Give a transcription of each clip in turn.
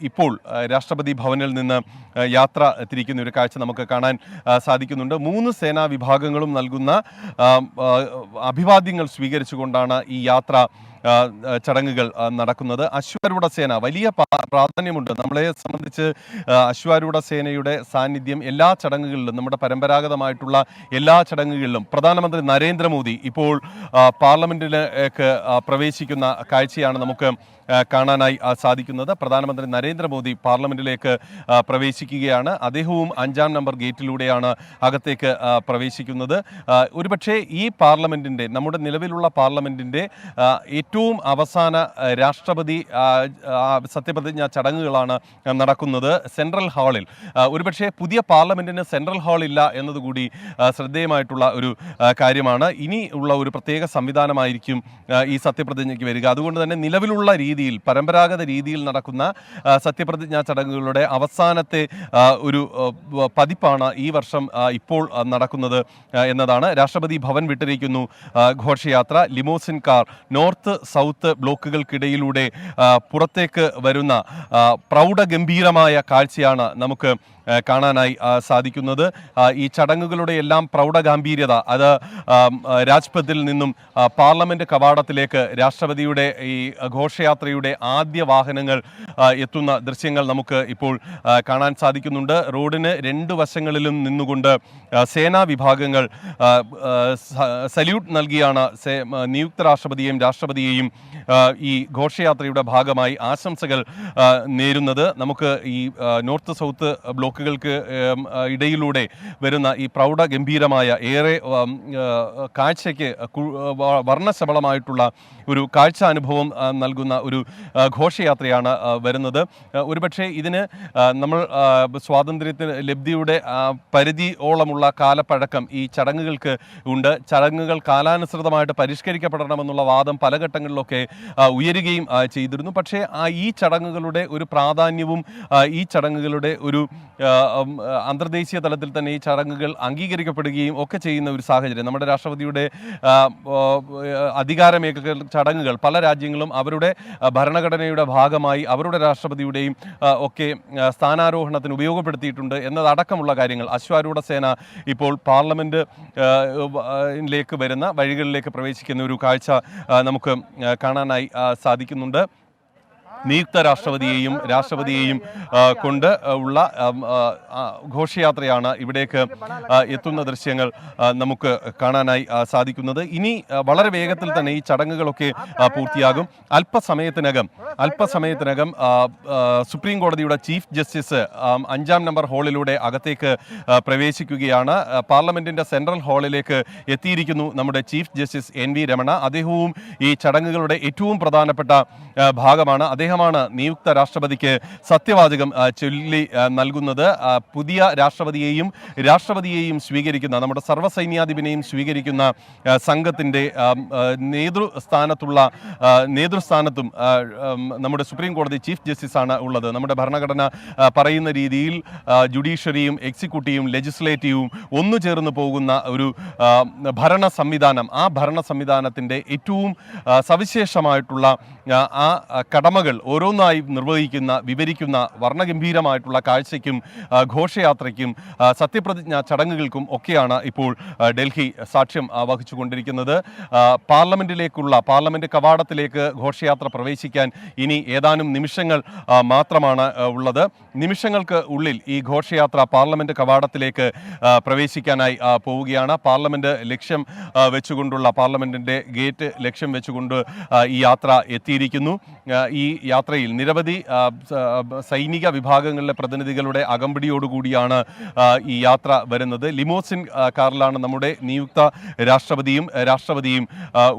ഇപ്പോൾ രാഷ്ട്രപതി ഭവനിൽ നിന്ന് യാത്ര തിരിക്കുന്ന ഒരു കാഴ്ച നമുക്ക് കാണാൻ സാധിക്കുന്നുണ്ട്. 3 സേനാ വിഭാഗങ്ങളും നൽകുന്ന അഭിവാദ്യങ്ങൾ സ്വീകരിച്ചുകൊണ്ടാണ് ഈ യാത്ര ചടങ്ങുകൾ നടക്കുന്നത്. അശ്വാരൂഢ സേന വലിയ പ്രാധാന്യമുണ്ട്. നമ്മളെ സംബന്ധിച്ച് അശ്വാരൂഢ സേനയുടെ സാന്നിധ്യം എല്ലാ ചടങ്ങുകളിലും, നമ്മുടെ പരമ്പരാഗതമായിട്ടുള്ള എല്ലാ ചടങ്ങുകളിലും പ്രധാനമന്ത്രി നരേന്ദ്രമോദി ഇപ്പോൾ പാർലമെന്റിലേക്ക് പ്രവേശിക്കുന്ന കാഴ്ചയാണ് നമുക്ക് കാണാനായി സാധിക്കുന്നത്. പ്രധാനമന്ത്രി നരേന്ദ്രമോദി പാർലമെന്റിലേക്ക് പ്രവേശിക്കുകയാണ്. അദ്ദേഹവും 5-ാം നമ്പർ ഗേറ്റിലൂടെയാണ് അകത്തേക്ക് പ്രവേശിക്കുന്നത്. ഒരുപക്ഷെ ഈ പാർലമെന്റിന്റെ, നമ്മുടെ നിലവിലുള്ള പാർലമെന്റിന്റെ ഏറ്റവും അവസാന രാഷ്ട്രപതി സത്യപ്രതിജ്ഞാ ചടങ്ങുകളാണ് നടക്കുന്നത് സെൻട്രൽ ഹാളിൽ. ഒരുപക്ഷെ പുതിയ പാർലമെന്റിന് സെൻട്രൽ ഹാൾ ഇല്ല എന്നതുകൂടി ശ്രദ്ധേയമായിട്ടുള്ള ഒരു കാര്യമാണ്. ഇനി ഉള്ള ഒരു പ്രത്യേക സംവിധാനമായിരിക്കും ഈ സത്യപ്രതിജ്ഞയ്ക്ക് വരിക. അതുകൊണ്ട് തന്നെ നിലവിലുള്ള പരമ്പരാഗത രീതിയിൽ നടക്കുന്ന സത്യപ്രതിജ്ഞാ ചടങ്ങുകളുടെ അവസാനത്തെ ഒരു പതിപ്പാണ് ഈ വർഷം ഇപ്പോൾ നടക്കുന്നത് എന്നതാണ്. രാഷ്ട്രപതി ഭവൻ വിട്ടിരിക്കുന്നു ഘോഷയാത്ര. ലിമോസിൻ കാർ നോർത്ത് സൗത്ത് ബ്ലോക്കുകൾക്കിടയിലൂടെ പുറത്തേക്ക് വരുന്ന പ്രൗഢഗംഭീരമായ കാഴ്ചയാണ് നമുക്ക് കാണാനായി സാധിക്കുന്നത്. ഈ ചടങ്ങുകളുടെ എല്ലാം പ്രൗഢഗാംഭീര്യത അത് രാജ്പഥിൽ നിന്നും പാർലമെന്റ് കവാടത്തിലേക്ക് രാഷ്ട്രപതിയുടെ ഈ ഘോഷയാത്രയുടെ ആദ്യ വാഹനങ്ങൾ എത്തുന്ന ദൃശ്യങ്ങൾ നമുക്ക് ഇപ്പോൾ കാണാൻ സാധിക്കുന്നുണ്ട്. റോഡിന് 2 വശങ്ങളിലും നിന്നുകൊണ്ട് സേനാ വിഭാഗങ്ങൾ സല്യൂട്ട് നൽകിയാണ് നിയുക്ത രാഷ്ട്രപതിയെയും ഈ ഘോഷയാത്രയുടെ ഭാഗമായി ആശംസകൾ നേരുന്നത്. നമുക്ക് ഈ നോർത്ത് സൗത്ത് ബ്ലോക്കുകൾക്ക് ഇടയിലൂടെ വരുന്ന ഈ പ്രൗഢഗംഭീരമായ ഏറെ കാഴ്ചയ്ക്ക് വർണ്ണശബളമായിട്ടുള്ള ഒരു കാഴ്ച അനുഭവം നൽകുന്ന ഒരു ഘോഷയാത്രയാണ് വരുന്നത്. ഒരുപക്ഷെ ഇതിന് നമ്മൾ സ്വാതന്ത്ര്യത്തിന് ലബ്ധിയുടെ പരിധിയോളമുള്ള കാലപ്പഴക്കം ഈ ചടങ്ങുകൾക്ക് ഉണ്ട്. ചടങ്ങുകൾ കാലാനുസൃതമായിട്ട് പരിഷ്കരിക്കപ്പെടണമെന്നുള്ള വാദം പല ഘട്ടങ്ങളിലൊക്കെ ഉയരുകയും ചെയ്തിരുന്നു. പക്ഷേ ഈ ചടങ്ങുകളുടെ ഒരു പ്രാധാന്യവും ഈ ചടങ്ങുകളുടെ ഒരു അന്തർദേശീയ തലത്തിൽ തന്നെ ഈ ചടങ്ങുകൾ അംഗീകരിക്കപ്പെടുകയും ഒക്കെ ചെയ്യുന്ന ഒരു സാഹചര്യം, നമ്മുടെ രാഷ്ട്രപതിയുടെ അധികാരമേഖല ചടങ്ങുകൾ പല രാജ്യങ്ങളും അവരുടെ ഭരണഘടനയുടെ ഭാഗമായി അവരുടെ രാഷ്ട്രപതിയുടെയും ഒക്കെ സ്ഥാനാരോഹണത്തിന് ഉപയോഗപ്പെടുത്തിയിട്ടുണ്ട് എന്നതടക്കമുള്ള കാര്യങ്ങൾ അശ്വാരൂഢ സേന ഇപ്പോൾ പാർലമെന്റിലേക്ക് വരുന്ന വഴികളിലേക്ക് പ്രവേശിക്കുന്ന ഒരു കാഴ്ച നമുക്ക് കാണാനായി സാധിക്കുന്നുണ്ട്. നിയുക്ത രാഷ്ട്രപതിയെയും കൊണ്ട് ഉള്ള ഘോഷയാത്രയാണ് ഇവിടേക്ക് എത്തുന്ന ദൃശ്യങ്ങൾ നമുക്ക് കാണാനായി സാധിക്കുന്നത്. ഇനി വളരെ വേഗത്തിൽ തന്നെ ഈ ചടങ്ങുകളൊക്കെ പൂർത്തിയാകും. അല്പസമയത്തിനകം സുപ്രീം കോടതിയുടെ ചീഫ് ജസ്റ്റിസ് 5-ാം നമ്പർ ഹാളിലൂടെ അകത്തേക്ക് പ്രവേശിക്കുകയാണ്. പാർലമെന്റിന്റെ സെൻട്രൽ ഹാളിലേക്ക് എത്തിയിരിക്കുന്നു നമ്മുടെ ചീഫ് ജസ്റ്റിസ് NV രമണ. അദ്ദേഹവും ഈ ചടങ്ങുകളുടെ ഏറ്റവും പ്രധാനപ്പെട്ട ഭാഗമാണ്. അദ്ദേഹമാണ് നിയുക്ത രാഷ്ട്രപതിക്ക് സത്യവാചകം ചൊല്ലി നൽകുന്നത്. പുതിയ രാഷ്ട്രപതിയെയും സ്വീകരിക്കുന്ന, നമ്മുടെ സർവ്വസൈന്യാധിപനെയും സ്വീകരിക്കുന്ന സംഘത്തിൻ്റെ നേതൃസ്ഥാനത്തും നമ്മുടെ സുപ്രീം കോടതി ചീഫ് ജസ്റ്റിസാണ് ഉള്ളത്. നമ്മുടെ ഭരണഘടന പറയുന്ന രീതിയിൽ ജുഡീഷ്യറിയും എക്സിക്യൂട്ടീവും ലെജിസ്ലേറ്റീവും ഒന്നു ചേർന്ന് പോകുന്ന ഒരു ഭരണ സംവിധാനം, ആ ഭരണ സംവിധാനത്തിൻ്റെ ഏറ്റവും സവിശേഷമായിട്ടുള്ള ആ കടമകൾ ഓരോന്നായി വിവരിക്കുന്ന വർണ്ണഗംഭീരമായിട്ടുള്ള കാഴ്ചയ്ക്കും ഘോഷയാത്രയ്ക്കും സത്യപ്രതിജ്ഞാ ചടങ്ങുകൾക്കും ഒക്കെയാണ് ഇപ്പോൾ ഡൽഹി സാക്ഷ്യം വഹിച്ചുകൊണ്ടിരിക്കുന്നത്. പാർലമെന്റ് കവാടത്തിലേക്ക് ഘോഷയാത്ര പ്രവേശിക്കാൻ ഇനി ഏതാനും നിമിഷങ്ങൾ മാത്രമാണ് ഉള്ളത്. നിമിഷങ്ങൾക്ക് ഉള്ളിൽ ഈ ഘോഷയാത്ര പാർലമെന്റ് കവാടത്തിലേക്ക് പ്രവേശിക്കാനായി പോവുകയാണ്. പാർലമെന്റിന്റെ ഗേറ്റ് ലക്ഷ്യം വെച്ചുകൊണ്ട് ഈ യാത്ര എത്തിയിരിക്കുന്നു. ഈ യാത്രയിൽ നിരവധി സൈനിക വിഭാഗങ്ങളിലെ പ്രതിനിധികളുടെ അകമ്പടിയോടുകൂടിയാണ് ഈ യാത്ര വരുന്നത്. ലിമോസിൻ കാറിലാണ് നമ്മുടെ നിയുക്ത രാഷ്ട്രപതിയും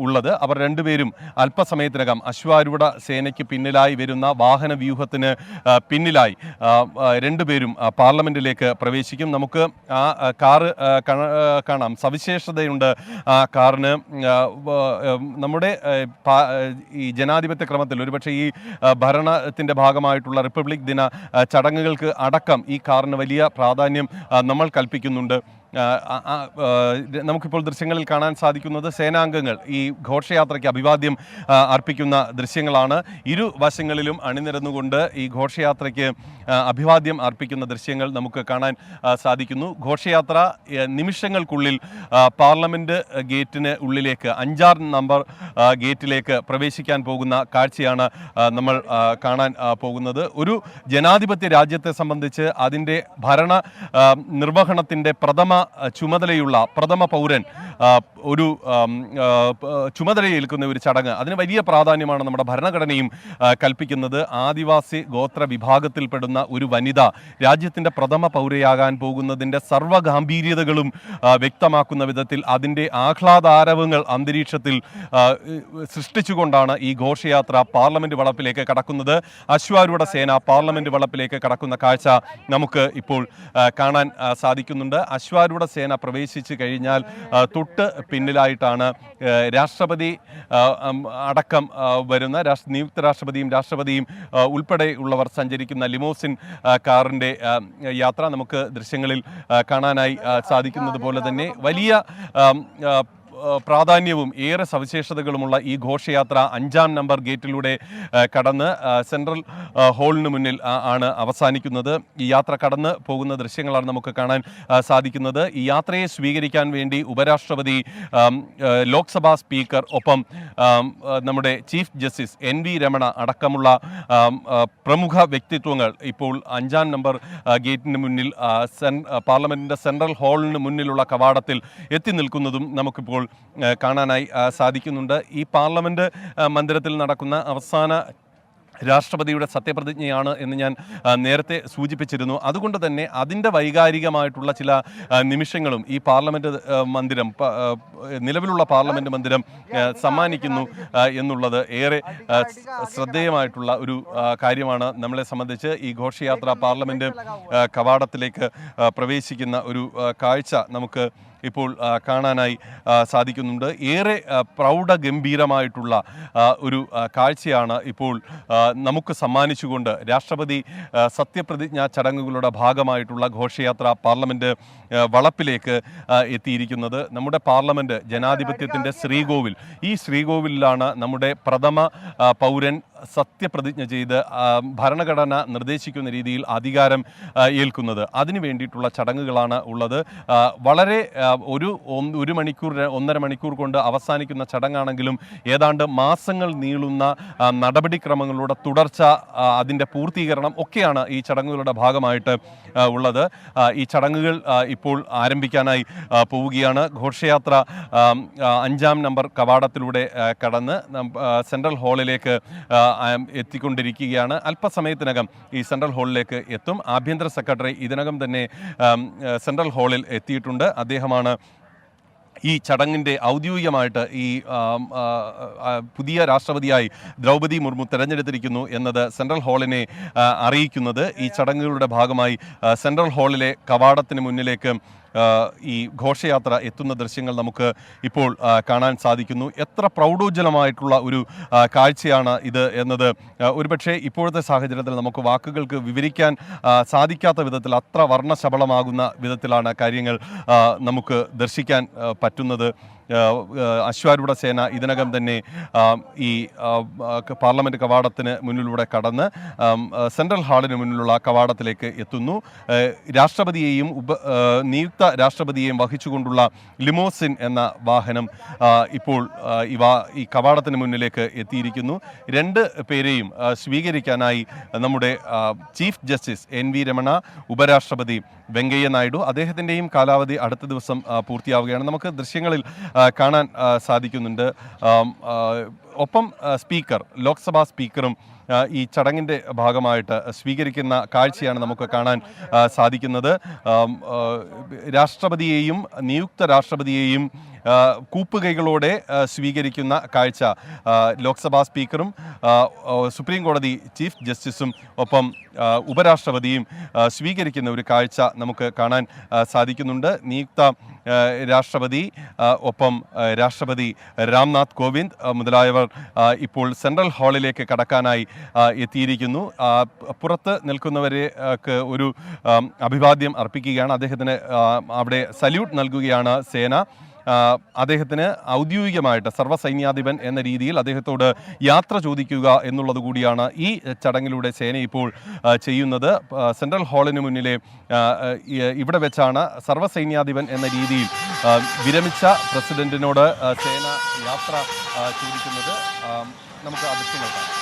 ഉള്ളത്. അവർ രണ്ടുപേരും അല്പസമയത്തിനകം അശ്വാരൂഢ സേനയ്ക്ക് പിന്നിലായി വരുന്ന വാഹന വ്യൂഹത്തിന് പിന്നിലായി രണ്ടുപേരും പാർലമെന്റിലേക്ക് പ്രവേശിക്കും. നമുക്ക് ആ കാറ് കാണാം. സവിശേഷതയുണ്ട് ആ കാറിന്. നമ്മുടെ ഈ ജനാധിപത്യ ക്രമത്തിൽ ഒരുപക്ഷെ ഈ ഭരണത്തിൻ്റെ ഭാഗമായിട്ടുള്ള റിപ്പബ്ലിക് ദിന ചടങ്ങുകൾക്ക് അടക്കം ഈ കാറിന് വലിയ പ്രാധാന്യം നമ്മൾ കൽപ്പിക്കുന്നുണ്ട്. നമുക്കിപ്പോൾ ദൃശ്യങ്ങളിൽ കാണാൻ സാധിക്കുന്നത് സേനാംഗങ്ങൾ ഈ ഘോഷയാത്രയ്ക്ക് അഭിവാദ്യം അർപ്പിക്കുന്ന ദൃശ്യങ്ങളാണ്. ഇരുവശങ്ങളിലും അണിനിരന്നുകൊണ്ട് ഈ ഘോഷയാത്രയ്ക്ക് അഭിവാദ്യം അർപ്പിക്കുന്ന ദൃശ്യങ്ങൾ നമുക്ക് കാണാൻ സാധിക്കുന്നു. ഘോഷയാത്ര നിമിഷങ്ങൾക്കുള്ളിൽ പാർലമെൻറ്റ് ഗേറ്റിന് ഉള്ളിലേക്ക് 5 നമ്പർ ഗേറ്റിലേക്ക് പ്രവേശിക്കാൻ പോകുന്ന കാഴ്ചയാണ് നമ്മൾ കാണാൻ പോകുന്നത്. ഒരു ജനാധിപത്യ രാജ്യത്തെ സംബന്ധിച്ച് അതിൻ്റെ ഭരണ നിർവഹണത്തിൻ്റെ പ്രഥമ ചുമതലയുള്ള പ്രഥമ പൗരൻ ഒരു ചുമതലയേൽക്കുന്ന ഒരു ചടങ്ങ്, അതിന് വലിയ പ്രാധാന്യമാണ് നമ്മുടെ ഭരണഘടനയും കൽപ്പിക്കുന്നത്. ആദിവാസി ഗോത്ര വിഭാഗത്തിൽപ്പെടുന്ന ഒരു വനിത രാജ്യത്തിൻ്റെ പ്രഥമ പൗരയാകാൻ പോകുന്നതിൻ്റെ സർവ്വഗാംഭീര്യതകളും വ്യക്തമാക്കുന്ന വിധത്തിൽ അതിൻ്റെ ആഹ്ലാദാരവങ്ങൾ അന്തരീക്ഷത്തിൽ സൃഷ്ടിച്ചുകൊണ്ടാണ് ഈ ഘോഷയാത്ര പാർലമെന്റ് വളപ്പിലേക്ക് കടക്കുന്നത്. അശ്വാരൂഢ സേന പാർലമെന്റ് വളപ്പിലേക്ക് കടക്കുന്ന കാഴ്ച നമുക്ക് ഇപ്പോൾ കാണാൻ സാധിക്കുന്നുണ്ട്. അശ്വാരൂഢ സേന പ്രവേശിച്ചു കഴിഞ്ഞാൽ തൊട്ട് പിന്നിലായിട്ടാണ് രാഷ്ട്രപതി അടക്കം വരുന്ന നിയുക്ത രാഷ്ട്രപതിയും ഉൾപ്പെടെയുള്ളവർ സഞ്ചരിക്കുന്ന ലിമോസിൻ കാറിൻ്റെ യാത്ര നമുക്ക് ദൃശ്യങ്ങളിൽ കാണാനായി സാധിക്കുന്നത് പോലെ തന്നെ വലിയ പ്രാധാന്യവും ഏറെ സവിശേഷതകളുമുള്ള ഈ ഘോഷയാത്ര 5 നമ്പർ ഗേറ്റിലൂടെ കടന്ന് സെൻട്രൽ ഹാളിന് മുന്നിൽ ആണ് അവസാനിക്കുന്നത്. ഈ യാത്ര കടന്ന് പോകുന്ന ദൃശ്യങ്ങളാണ് നമുക്ക് കാണാൻ സാധിക്കുന്നത്. ഈ യാത്രയെ സ്വീകരിക്കാൻ വേണ്ടി ഉപരാഷ്ട്രപതി, ലോക്സഭാ സ്പീക്കർ, ഒപ്പം നമ്മുടെ ചീഫ് ജസ്റ്റിസ് NV രമണ അടക്കമുള്ള പ്രമുഖ വ്യക്തിത്വങ്ങൾ ഇപ്പോൾ 5 നമ്പർ ഗേറ്റിന് മുന്നിൽ പാർലമെന്റിന്റെ സെൻട്രൽ ഹാളിന് മുന്നിലുള്ള കവാടത്തിൽ എത്തി നിൽക്കുന്നതും നമുക്കിപ്പോൾ കാണാനായി സാധിക്കുന്നുണ്ട്. ഈ പാർലമെന്റ് മന്ദിരത്തിൽ നടക്കുന്ന അവസാന രാഷ്ട്രപതിയുടെ സത്യപ്രതിജ്ഞയാണ് എന്ന് ഞാൻ നേരത്തെ സൂചിപ്പിച്ചിരുന്നു. അതുകൊണ്ട് തന്നെ അതിൻ്റെ വൈകാരികമായിട്ടുള്ള ചില നിമിഷങ്ങളും ഈ പാർലമെൻറ്റ് മന്ദിരം, നിലവിലുള്ള പാർലമെൻറ്റ് മന്ദിരം സമ്മാനിക്കുന്നു എന്നുള്ളത് ഏറെ ശ്രദ്ധേയമായിട്ടുള്ള ഒരു കാര്യമാണ്. നമ്മളെ സംബന്ധിച്ച് ഈ ഘോഷയാത്ര പാർലമെൻറ്റ് കവാടത്തിലേക്ക് പ്രവേശിക്കുന്ന ഒരു കാഴ്ച നമുക്ക് ഇപ്പോൾ കാണാനായി സാധിക്കുന്നുണ്ട്. ഏറെ പ്രൗഢഗംഭീരമായിട്ടുള്ള ഒരു കാഴ്ചയാണ് ഇപ്പോൾ നമുക്ക് സമ്മാനിച്ചുകൊണ്ട് രാഷ്ട്രപതി സത്യപ്രതിജ്ഞാ ചടങ്ങുകളുടെ ഭാഗമായിട്ടുള്ള ഘോഷയാത്ര പാർലമെൻറ്റ് വളപ്പിലേക്ക് എത്തിയിരിക്കുന്നത്. നമ്മുടെ പാർലമെൻറ്റ് ജനാധിപത്യത്തിൻ്റെ ശ്രീകോവിൽ, ഈ ശ്രീകോവിലാണ് നമ്മുടെ പ്രഥമ പൗരൻ സത്യപ്രതിജ്ഞ ചെയ്ത് ഭരണഘടന നിർദ്ദേശിക്കുന്ന രീതിയിൽ അധികാരം ഏൽക്കുന്നത്. അതിനു വേണ്ടിയിട്ടുള്ള ചടങ്ങുകളാണ് ഉള്ളത്. വളരെ ഒരു മണിക്കൂർ 1.5 മണിക്കൂർ കൊണ്ട് അവസാനിക്കുന്ന ചടങ്ങാണെങ്കിലും ഏതാണ്ട് മാസങ്ങൾ നീളുന്ന നടപടിക്രമങ്ങളുടെ തുടർച്ച, അതിൻ്റെ പൂർത്തീകരണം ഒക്കെയാണ് ഈ ചടങ്ങുകളുടെ ഭാഗമായിട്ട് ഉള്ളത്. ഈ ചടങ്ങുകൾ ഇപ്പോൾ ആരംഭിക്കാനായി പോവുകയാണ്. ഘോഷയാത്ര 5 നമ്പർ കവാടത്തിലൂടെ കടന്ന് സെൻട്രൽ ഹാളിലേക്ക് എത്തിക്കൊണ്ടിരിക്കുകയാണ്. അല്പസമയത്തിനകം ഈ സെൻട്രൽ ഹാളിലേക്ക് എത്തും. ആഭ്യന്തര സെക്രട്ടറി ഇതിനകം തന്നെ സെൻട്രൽ ഹാളിൽ എത്തിയിട്ടുണ്ട്. അദ്ദേഹമാണ് ഈ ചടങ്ങിൻ്റെ ഔദ്യോഗികമായിട്ട് ഈ പുതിയ രാഷ്ട്രപതിയായി ദ്രൗപദി മുർമു തെരഞ്ഞെടുത്തിരിക്കുന്നു എന്നത് സെൻട്രൽ ഹാളിനെ അറിയിക്കുന്നത്. ഈ ചടങ്ങുകളുടെ ഭാഗമായി സെൻട്രൽ ഹാളിലെ കവാടത്തിന് മുന്നിലേക്ക് ഈ ഘോഷയാത്ര എത്തുന്ന ദൃശ്യങ്ങൾ നമുക്ക് ഇപ്പോൾ കാണാൻ സാധിക്കുന്നു. എത്ര പ്രൗഢോജ്വലമായിട്ടുള്ള ഒരു കാഴ്ചയാണ് ഇത് എന്നത് ഒരുപക്ഷെ ഇപ്പോഴത്തെ സാഹചര്യത്തിൽ നമുക്ക് വാക്കുകൾക്ക് വിവരിക്കാൻ സാധിക്കാത്ത വിധത്തിൽ അത്ര വർണ്ണശബളമാകുന്ന വിധത്തിലാണ് കാര്യങ്ങൾ നമുക്ക് ദർശിക്കാൻ പറ്റുന്നത്. അശ്വാരൂഢ സേന ഇതിനകം തന്നെ ഈ പാർലമെൻറ്റ് കവാടത്തിന് മുന്നിലൂടെ കടന്ന് സെൻട്രൽ ഹാളിന് മുന്നിലുള്ള കവാടത്തിലേക്ക് എത്തുന്നു. രാഷ്ട്രപതിയെയും നിയുക്ത രാഷ്ട്രപതിയെയും വഹിച്ചുകൊണ്ടുള്ള ലിമോസിൻ എന്ന വാഹനം ഇപ്പോൾ ഈ കവാടത്തിന് മുന്നിലേക്ക് എത്തിയിരിക്കുന്നു. 2 പേരെയും സ്വീകരിക്കാനായി നമ്മുടെ ചീഫ് ജസ്റ്റിസ് NV രമണ, ഉപരാഷ്ട്രപതി വെങ്കയ്യ നായിഡു, അദ്ദേഹത്തിൻ്റെയും കാലാവധി അടുത്ത ദിവസം പൂർത്തിയാവുകയാണ്. നമുക്ക് ദൃശ്യങ്ങളിൽ കാണാൻ സാധിക്കുന്നുണ്ട്. ഒപ്പം സ്പീക്കർ, ലോക്സഭാ സ്പീക്കറും ഈ ചടങ്ങിൻ്റെ ഭാഗമായിട്ട് സ്വീകരിക്കുന്ന കാഴ്ചയാണ് നമുക്ക് കാണാൻ സാധിക്കുന്നത്. രാഷ്ട്രപതിയെയും നിയുക്ത രാഷ്ട്രപതിയെയും കൂപ്പുകൈകളോടെ സ്വീകരിക്കുന്ന കാഴ്ച ലോക്സഭാ സ്പീക്കറും സുപ്രീം കോടതി ചീഫ് ജസ്റ്റിസും ഒപ്പം ഉപരാഷ്ട്രപതിയും സ്വീകരിക്കുന്ന ഒരു കാഴ്ച നമുക്ക് കാണാൻ സാധിക്കുന്നുണ്ട്. നിയുക്ത രാഷ്ട്രപതി, ഒപ്പം രാഷ്ട്രപതി രാംനാഥ് കോവിന്ദ് മുതലായവർ ഇപ്പോൾ സെൻട്രൽ ഹാളിലേക്ക് കടക്കാനായി എത്തിയിരിക്കുന്നു. പുറത്ത് നിൽക്കുന്നവർക്ക് ഒരു അഭിവാദ്യം അർപ്പിക്കുകയാണ്. അദ്ദേഹത്തിന് അവിടെ സല്യൂട്ട് നൽകുകയാണ് സേന. അദ്ദേഹത്തിന് ഔദ്യോഗികമായിട്ട് സർവ്വസൈന്യാധിപൻ എന്ന രീതിയിൽ അദ്ദേഹത്തോട് യാത്ര ചോദിക്കുക എന്നുള്ളത് കൂടിയാണ് ഈ ചടങ്ങിലൂടെ സേന ഇപ്പോൾ ചെയ്യുന്നത്. സെൻട്രൽ ഹാളിന് മുന്നിലെ ഇവിടെ വെച്ചാണ് സർവ്വസൈന്യാധിപൻ എന്ന രീതിയിൽ വിരമിച്ച പ്രസിഡന്റിനോട് സേന യാത്ര ചോദിക്കുന്നത്. നമുക്ക് ആ ദൃശ്യങ്ങൾ കാണാം.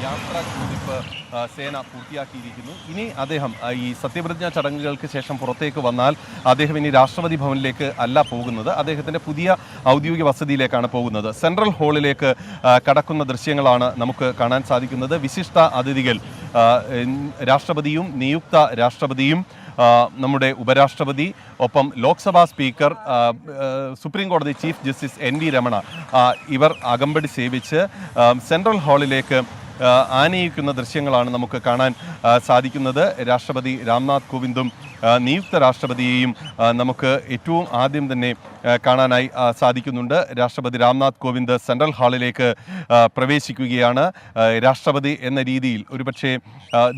യാത്രാ ചോദിപ്പ് സേന പൂർത്തിയാക്കിയിരിക്കുന്നു. ഇനി അദ്ദേഹം ഈ സത്യപ്രതിജ്ഞാ ചടങ്ങുകൾക്ക് ശേഷം പുറത്തേക്ക് വന്നാൽ അദ്ദേഹം ഇനി രാഷ്ട്രപതി ഭവനിലേക്ക് അല്ല പോകുന്നത്, അദ്ദേഹത്തിൻ്റെ പുതിയ ഔദ്യോഗിക വസതിയിലേക്കാണ് പോകുന്നത്. സെൻട്രൽ ഹാളിലേക്ക് കടക്കുന്ന ദൃശ്യങ്ങളാണ് നമുക്ക് കാണാൻ സാധിക്കുന്നത്. വിശിഷ്ട അതിഥികൾ രാഷ്ട്രപതിയും നിയുക്ത രാഷ്ട്രപതിയും നമ്മുടെ ഉപരാഷ്ട്രപതി, ഒപ്പം ലോക്സഭാ സ്പീക്കർ, സുപ്രീം കോടതി ചീഫ് ജസ്റ്റിസ് NV രമണ ഇവർ അകമ്പടി സേവിച്ച് സെൻട്രൽ ഹാളിലേക്ക് ആനയിക്കുന്ന ദൃശ്യങ്ങളാണ് നമുക്ക് കാണാൻ സാധിക്കുന്നത്. രാഷ്ട്രപതി രാംനാഥ് കോവിന്ദും നിയുക്ത രാഷ്ട്രപതിയെയും നമുക്ക് ഏറ്റവും ആദ്യം തന്നെ കാണാനായി സാധിക്കുന്നുണ്ട്. രാഷ്ട്രപതി രാംനാഥ് കോവിന്ദ് സെൻട്രൽ ഹാളിലേക്ക് പ്രവേശിക്കുകയാണ്. രാഷ്ട്രപതി എന്ന രീതിയിൽ ഒരുപക്ഷെ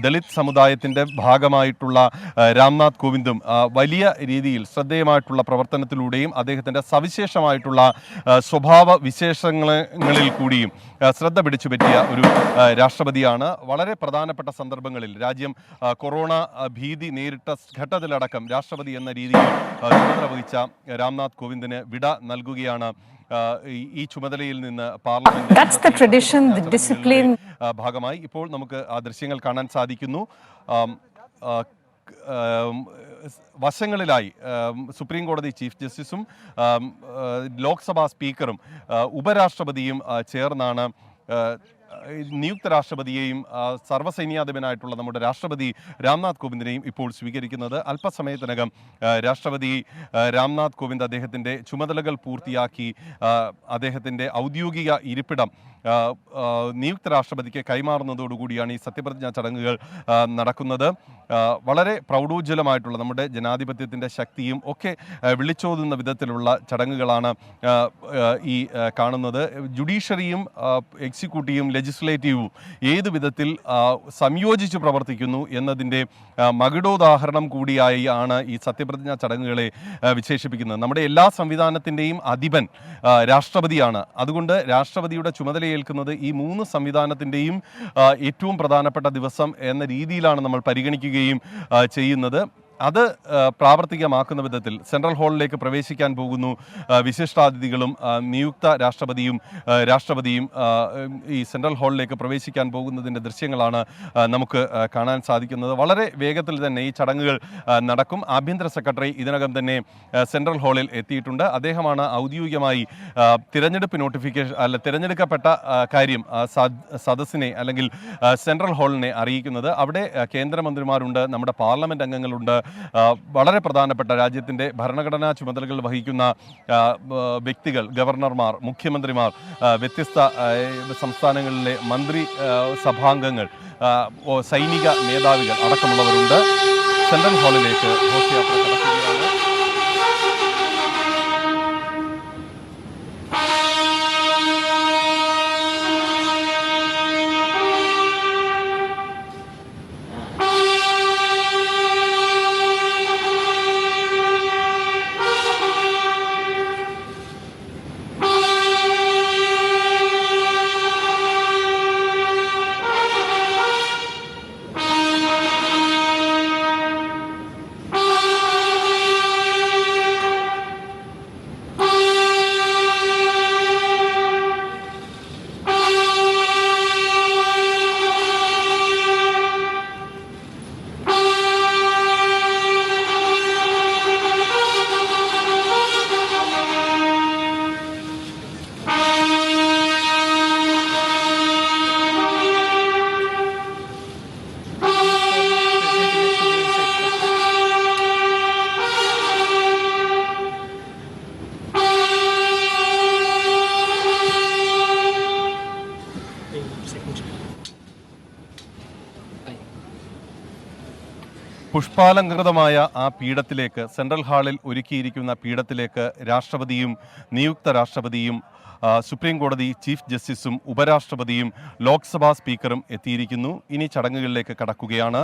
ദളിത് സമുദായത്തിൻ്റെ ഭാഗമായിട്ടുള്ള രാംനാഥ് കോവിന്ദും വലിയ രീതിയിൽ ശ്രദ്ധേയമായിട്ടുള്ള പ്രവർത്തനത്തിലൂടെയും അദ്ദേഹത്തിൻ്റെ സവിശേഷമായിട്ടുള്ള സ്വഭാവ വിശേഷങ്ങളിൽ കൂടിയും ശ്രദ്ധ പിടിച്ചുപറ്റിയ ഒരു രാഷ്ട്രപതിയാണ്. വളരെ പ്രധാനപ്പെട്ട സന്ദർഭങ്ങളിൽ രാജ്യം കൊറോണ ഭീതി നേരിട്ട ഘട്ടത്തിലടക്കം രാഷ്ട്രപതി എന്ന രീതിയിൽ ചുമതല വഹിച്ച രാംനാഥ് കോവിന്ദിന് വിട നൽകുകയാണ് ഈ ചുമതലയിൽ നിന്ന് പാർലമെന്റ് ഭാഗമായി. ഇപ്പോൾ നമുക്ക് ആ ദൃശ്യങ്ങൾ കാണാൻ സാധിക്കുന്നു. വശങ്ങളിലായി സുപ്രീം കോടതി ചീഫ് ജസ്റ്റിസും ലോക്സഭാ സ്പീക്കറും ഉപരാഷ്ട്രപതിയും ചേർന്നാണ് നിയുക്ത രാഷ്ട്രപതിയെയും സർവ്വസൈന്യാധിപനായിട്ടുള്ള നമ്മുടെ രാഷ്ട്രപതി രാംനാഥ് കോവിന്ദിനെയും ഇപ്പോൾ സ്വീകരിക്കുന്നത്. അല്പസമയത്തിനകം രാഷ്ട്രപതി രാംനാഥ് കോവിന്ദ് അദ്ദേഹത്തിൻ്റെ ചുമതലകൾ പൂർത്തിയാക്കി അദ്ദേഹത്തിൻ്റെ ഔദ്യോഗിക ഇരിപ്പിടം നിയുക്ത രാഷ്ട്രപതിക്ക് കൈമാറുന്നതോടുകൂടിയാണ് ഈ സത്യപ്രതിജ്ഞാ ചടങ്ങുകൾ നടക്കുന്നത്. വളരെ പ്രൗഢോജ്വലമായിട്ടുള്ള നമ്മുടെ ജനാധിപത്യത്തിൻ്റെ ശക്തിയും ഒക്കെ വിളിച്ചോതുന്ന വിധത്തിലുള്ള ചടങ്ങുകളാണ് ഈ കാണുന്നത്. ജുഡീഷ്യറിയും എക്സിക്യൂട്ടീവും ലെജിസ്ലേറ്റീവും ഏത് വിധത്തിൽ സംയോജിച്ച് പ്രവർത്തിക്കുന്നു എന്നതിൻ്റെ മകുടോദാഹരണം കൂടിയായി ആണ് ഈ സത്യപ്രതിജ്ഞാ ചടങ്ങുകളെ വിശേഷിപ്പിക്കുന്നത്. നമ്മുടെ എല്ലാ സംവിധാനത്തിൻ്റെയും അധിപൻ രാഷ്ട്രപതിയാണ്. അതുകൊണ്ട് രാഷ്ട്രപതിയുടെ ചുമതലയേൽക്കുന്നത് ഈ മൂന്ന് സംവിധാനത്തിൻ്റെയും ഏറ്റവും പ്രധാനപ്പെട്ട ദിവസം എന്ന രീതിയിലാണ് നമ്മൾ പരിഗണിക്കുകയും ചെയ്യുന്നത്. അത് പ്രാവർത്തികമാക്കുന്ന വിധത്തിൽ സെൻട്രൽ ഹാളിലേക്ക് പ്രവേശിക്കാൻ പോകുന്നു വിശിഷ്ടാതിഥികളും നിയുക്ത രാഷ്ട്രപതിയും ഈ സെൻട്രൽ ഹാളിലേക്ക് പ്രവേശിക്കാൻ പോകുന്നതിൻ്റെ ദൃശ്യങ്ങളാണ് നമുക്ക് കാണാൻ സാധിക്കുന്നത്. വളരെ വേഗത്തിൽ തന്നെ ഈ ചടങ്ങുകൾ നടക്കും. ആഭ്യന്തര സെക്രട്ടറി ഇതിനകം തന്നെ സെൻട്രൽ ഹാളിൽ എത്തിയിട്ടുണ്ട്. അദ്ദേഹമാണ് ഔദ്യോഗികമായി തിരഞ്ഞെടുക്കപ്പെട്ട കാര്യം സദസ്സിനെ അല്ലെങ്കിൽ സെൻട്രൽ ഹാളിനെ അറിയിക്കുന്നത്. അവിടെ കേന്ദ്രമന്ത്രിമാരുണ്ട്, നമ്മുടെ പാർലമെൻറ്റ് അംഗങ്ങളുണ്ട്, വളരെ പ്രധാനപ്പെട്ട രാജ്യത്തിൻ്റെ ഭരണഘടനാ ചുമതലകൾ വഹിക്കുന്ന വ്യക്തികൾ, ഗവർണർമാർ, മുഖ്യമന്ത്രിമാർ, വ്യത്യസ്ത സംസ്ഥാനങ്ങളിലെ മന്ത്രി സഭാംഗങ്ങൾ, സൈനിക മേധാവികൾ അടക്കമുള്ളവരുണ്ട്. സെൻട്രൽ ഹാളിലേക്ക് ഘോഷയാത്ര നടക്കുകയാണ്. പുഷ്പാലങ്കൃതമായ ആ പീഠത്തിലേക്ക്, സെൻട്രൽ ഹാളിൽ ഒരുക്കിയിരിക്കുന്ന പീഠത്തിലേക്ക് രാഷ്ട്രപതിയും നിയുക്ത രാഷ്ട്രപതിയും സുപ്രീം കോടതി ചീഫ് ജസ്റ്റിസും ഉപരാഷ്ട്രപതിയും ലോക്സഭാ സ്പീക്കറും എത്തിയിരിക്കുന്നു. ഇനി ചടങ്ങുകളിലേക്ക് കടക്കുകയാണ്.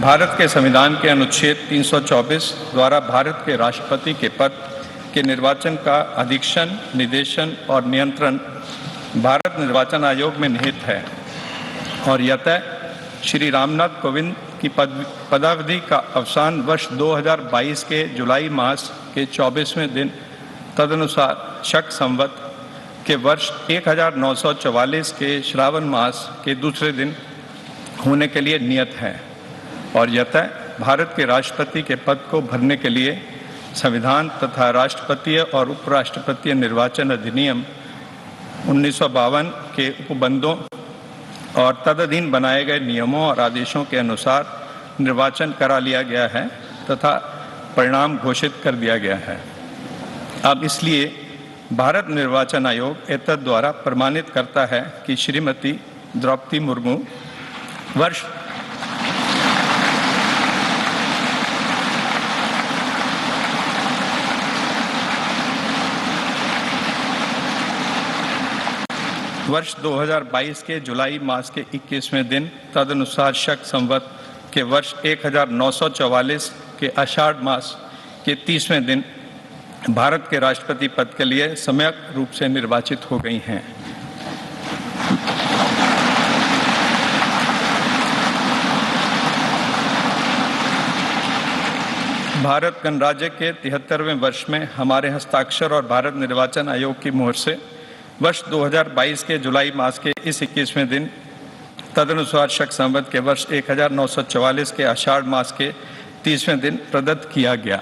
भारत के संविधान के अनुच्छेद 324 द्वारा भारत के राष्ट्रपति के पद के निर्वाचन का अधीक्षण, निर्देशन और नियंत्रण भारत निर्वाचन आयोग में निहित है और यतः श्री रामनाथ कोविंद की पदावधि का अवसान वर्ष 2022 के जुलाई मास के 24वें दिन तदनुसार शक संवत के वर्ष 1944 के श्रावण मास के दूसरे दिन होने के लिए नियत है और यतः भारत के राष्ट्रपति के पद को भरने के लिए संविधान तथा राष्ट्रपतीय और उपराष्ट्रपतीय निर्वाचन अधिनियम 1952 के उपबंधों और तदधीन बनाए गए नियमों और आदेशों के अनुसार निर्वाचन करा लिया गया है तथा परिणाम घोषित कर दिया गया है। अब इसलिए भारत निर्वाचन आयोग एतद द्वारा प्रमाणित करता है कि श्रीमती द्रौपदी मुर्मू वर्ष 2022 के जुलाई मास के 21वें दिन तदनुसार शक संवत के वर्ष 1944 के आषाढ़ मास के 30वें दिन भारत के राष्ट्रपति पद के लिए सम्यक रूप से निर्वाचित हो गई हैं। भारत गणराज्य के 73वें वर्ष में हमारे हस्ताक्षर और भारत निर्वाचन आयोग की मोहर से वर्ष 2022 के जुलाई मास के इस 21वें दिन तदनुसार शक संवत के वर्ष 1944 के आषाढ़ मास के 30वें दिन प्रदत्त किया गया।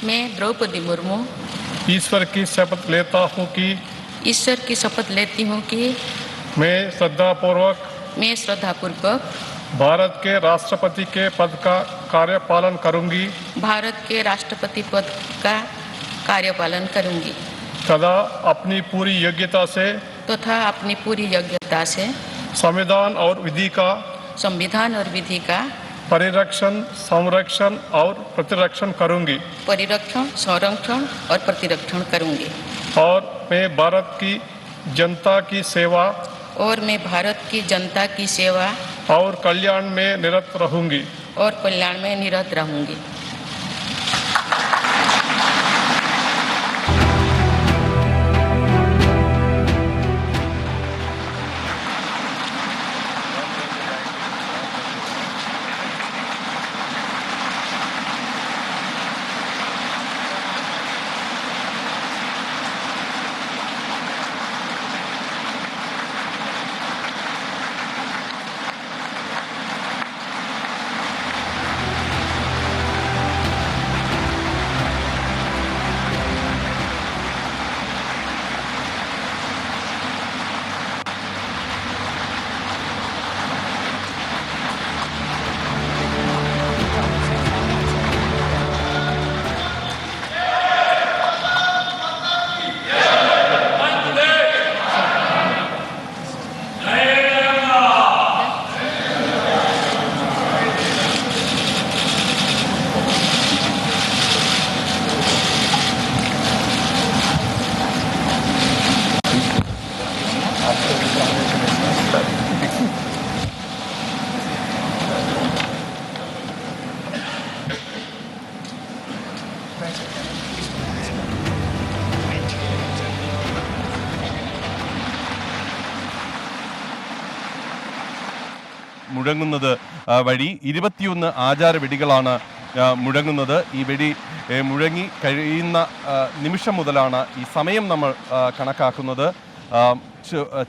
मैं द्रौपदी मुर्मू ईश्वर की शपथ लेता हूँ कि मैं श्रद्धापूर्वक भारत के राष्ट्रपति के पद का कार्यपालन करूंगी तथा अपनी पूरी योग्यता से संविधान और विधि का परिरक्षण, संरक्षण और प्रतिरक्षण करूंगी और मैं भारत की जनता की सेवा और कल्याण में निरत रहूंगी। മുഴങ്ങുന്നത് വഴി 21 ആചാര വെടികളാണ് മുഴങ്ങുന്നത്. ഈ വെടി മുഴങ്ങി കഴിയുന്ന നിമിഷം മുതലാണ് ഈ സമയം നമ്മൾ കണക്കാക്കുന്നത്.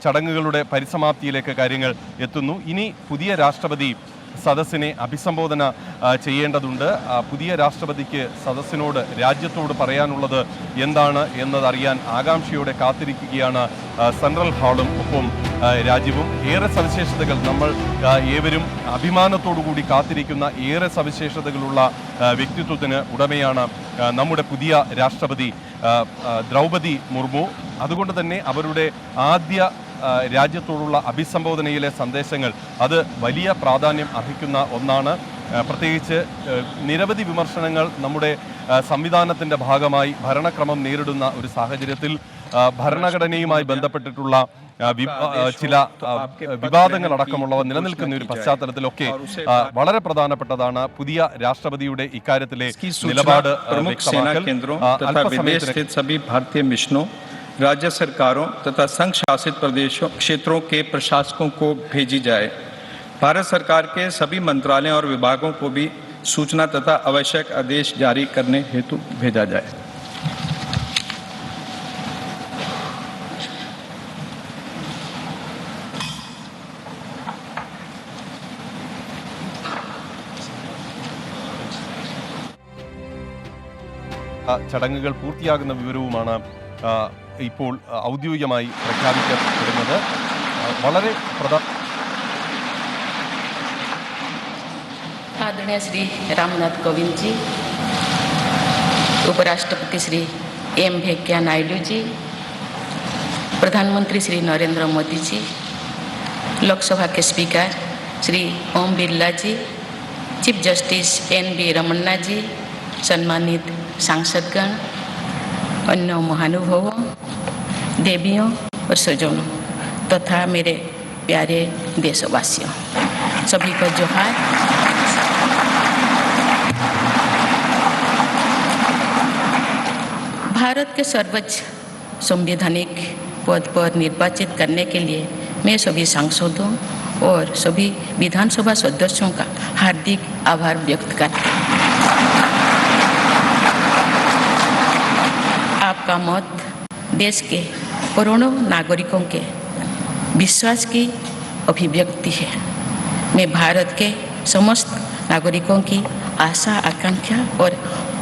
ചടങ്ങുകളുടെ പരിസമാപ്തിയിലേക്ക് കാര്യങ്ങൾ എത്തുന്നു. ഇനി പുതിയ രാഷ്ട്രപതി സദസ്സിനെ അഭിസംബോധന ചെയ്യേണ്ടതുണ്ട്. പുതിയ രാഷ്ട്രപതിക്ക് സദസ്സിനോട്, രാജ്യത്തോട് പറയാനുള്ളത് എന്താണ് എന്നതറിയാൻ ആകാംക്ഷയോടെ കാത്തിരിക്കുകയാണ് സെൻട്രൽ ഹാളും ഒപ്പം രാജ്യവും. ഏറെ സവിശേഷതകൾ, നമ്മൾ ഏവരും അഭിമാനത്തോടുകൂടി കാത്തിരിക്കുന്ന ഏറെ സവിശേഷതകളുള്ള വ്യക്തിത്വത്തിന് ഉടമയാണ് നമ്മുടെ പുതിയ രാഷ്ട്രപതി ദ്രൗപദി മുർമു. അതുകൊണ്ട് തന്നെ അവരുടെ ആദ്യ രാജ്യത്തോടുള്ള അഭിസംബോധനയിലെ സന്ദേശങ്ങൾ അത് വലിയ പ്രാധാന്യം അർഹിക്കുന്ന ഒന്നാണ്. പ്രത്യേകിച്ച് നിരവധി വിമർശനങ്ങൾ നമ്മുടെ സംവിധാനത്തിൻ്റെ ഭാഗമായി ഭരണക്രമം നേരിടുന്ന ഒരു സാഹചര്യത്തിൽ ഭരണഘടനയുമായി ബന്ധപ്പെട്ടിട്ടുള്ള ചില വിവാദങ്ങൾ അടക്കമുള്ളവ നിലനിൽക്കുന്ന ഒരു പശ്ചാത്തലത്തിലൊക്കെ വളരെ പ്രധാനപ്പെട്ടതാണ് പുതിയ രാഷ്ട്രപതിയുടെ ഇക്കാര്യത്തിലെ നിലപാട് വ്യക്തമാക്കൽ. राज्य सरकारों तथा संघ शासित प्रदेशों क्षेत्रों के प्रशासकों को भेजी जाए। भारत सरकार के सभी मंत्रालयों और विभागों को भी सूचना तथा आवश्यक आदेश जारी करने हेतु भेजा जाए। ചടങ്ങുകൾ പൂർത്തിയാകുന്ന വിവരവുമാണ് ഇപ്പോൾ ഔദ്യോഗികമായി പ്രഖ്യാപിക്കപ്പെടുന്നത്. വളരെ आदरणीय श्री रामनाथ कोविंद जी, उपराष्ट्रपति श्री एम वेंकैया नायडू जी, प्रधानमंत्री श्री नरेंद्र मोदी जी, लोकसभा के स्पीकर श्री ओम बिरला जी, चीफ जस्टिस NV रमन्ना जी, सम्मानित सांसदगण, अन्य महानुभावों, देवियों और सज्जनों तथा मेरे प्यारे देशवासियों, सभी को जोहार। भारत के सर्वोच्च संवैधानिक पद पर निर्वाचित करने के लिए मैं सभी सांसदों और सभी विधानसभा सदस्यों का हार्दिक आभार व्यक्त करती हूँ। आपका मत देश के करोड़ों नागरिकों के विश्वास की अभिव्यक्ति है। मैं भारत के समस्त नागरिकों की आशा, आकांक्षा और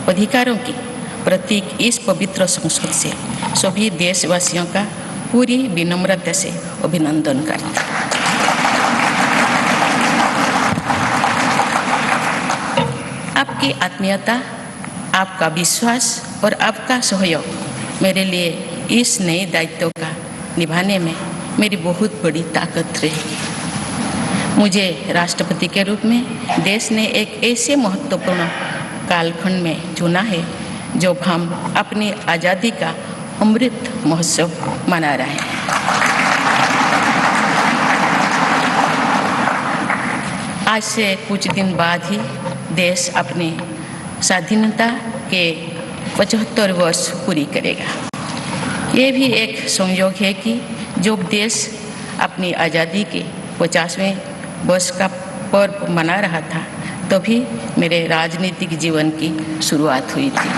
अधिकारों की प्रतीक इस पवित्र संसद से सभी देशवासियों का पूरी विनम्रता से अभिनंदन करती हूँ। आपकी आत्मीयता, आपका विश्वास और आपका सहयोग मेरे लिए इस नए दायित्व का निभाने में मेरी बहुत बड़ी ताकत रहेगी। मुझे राष्ट्रपति के रूप में देश ने एक ऐसे महत्वपूर्ण कालखंड में चुना है जब हम अपनी आज़ादी का अमृत महोत्सव मना रहे हैं। आज से कुछ दिन बाद ही देश अपनी स्वाधीनता के 75 वर्ष पूरी करेगा। ये भी एक संयोग है कि जब देश अपनी आज़ादी के 50वें वर्ष का पर्व मना रहा था तभी मेरे राजनीतिक जीवन की शुरुआत हुई थी।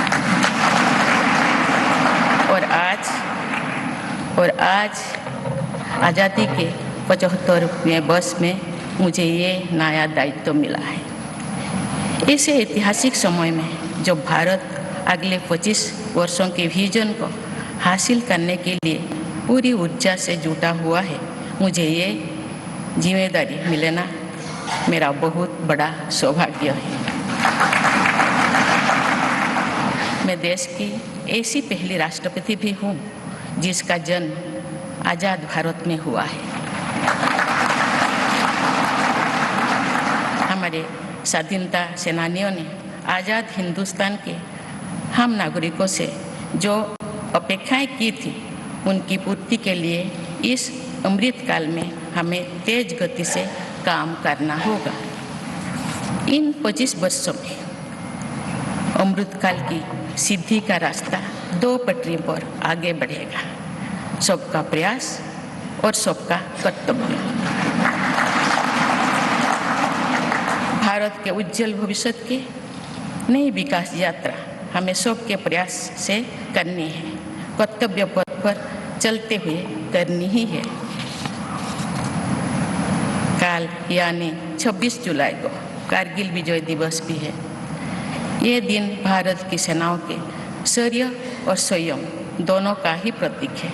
और आज आज़ादी के 75वें वर्ष में मुझे ये नया दायित्व मिला है। ऐसे ऐतिहासिक समय में जब भारत अगले 25 वर्षों के विजन को हासिल करने के लिए पूरी ऊर्जा से जुटा हुआ है, मुझे ये जिम्मेदारी मिलना मेरा बहुत बड़ा सौभाग्य है। मैं देश की ऐसी पहली राष्ट्रपति भी हूँ जिसका जन्म आज़ाद भारत में हुआ है। हमारे स्वाधीनता सेनानियों ने आज़ाद हिंदुस्तान के हम नागरिकों से जो अपेक्षाएं की थी उनकी पूर्ति के लिए इस अमृत काल में हमें तेज गति से काम करना होगा। इन 25 वर्षों में अमृत काल की सिद्धि का रास्ता 2 पटरी पर आगे बढ़ेगा, सबका प्रयास और सबका कर्तव्य। भारत के उज्जवल भविष्य की नई विकास यात्रा हमें सबके प्रयास से करनी है, कर्तव्य पथ पर चलते हुए करनी ही है। कल यानी 26 जुलाई को कारगिल विजय दिवस भी है। ये दिन भारत की सेनाओं के शौर्य और संयम दोनों का ही प्रतीक है।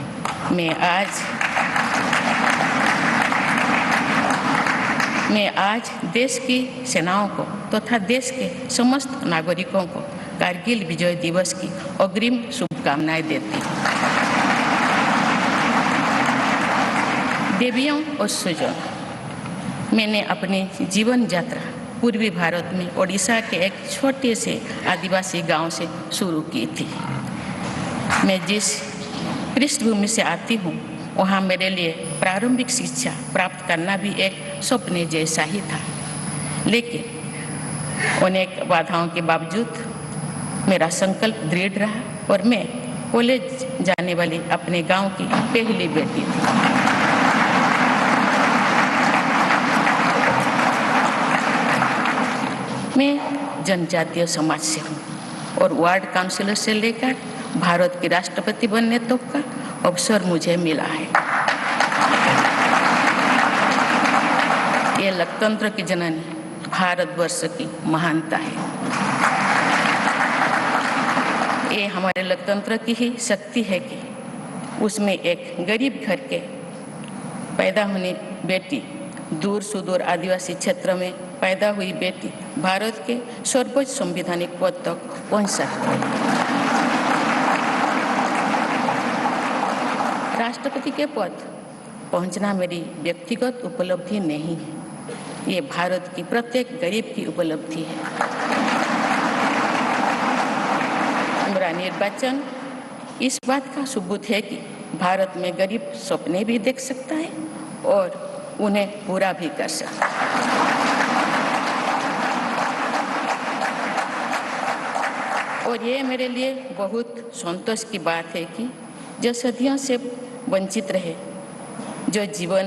मैं आज देश की सेनाओं को तथा देश के समस्त नागरिकों को कारगिल विजय दिवस की अग्रिम शुभकामनाएं देती हूँ। देवियों और स्वजनों, मैंने अपनी जीवन यात्रा पूर्वी भारत में ओडिशा के एक छोटे से आदिवासी गांव से शुरू की थी। मैं जिस पृष्ठभूमि से आती हूँ वहाँ मेरे लिए प्रारंभिक शिक्षा प्राप्त करना भी एक सपने जैसा ही था, लेकिन अनेक बाधाओं के बावजूद मेरा संकल्प दृढ़ रहा और मैं कॉलेज जाने वाली अपने गांव की पहली बेटी थी। मैं जनजातीय समाज से हूँ और वार्ड काउंसिलर से लेकर भारत के राष्ट्रपति बनने तक का अवसर मुझे मिला है। ये लोकतंत्र की जननी भारतवर्ष की महानता है। ये हमारे लोकतंत्र की ही शक्ति है कि उसमें एक गरीब घर के पैदा होने बेटी, दूर सुदूर आदिवासी क्षेत्र में पैदा हुई बेटी भारत के सर्वोच्च संवैधानिक पद तक पहुंच सकती है। राष्ट्रपति के पद पहुंचना मेरी व्यक्तिगत उपलब्धि नहीं है, ये भारत की प्रत्येक गरीब की उपलब्धि है। मेरा निर्वाचन इस बात का सबूत है कि भारत में गरीब सपने भी देख सकता है और उन्हें पूरा भी कर सकता है। और ये मेरे लिए बहुत संतोष की बात है कि जो सदियों से वंचित रहे, जो जीवन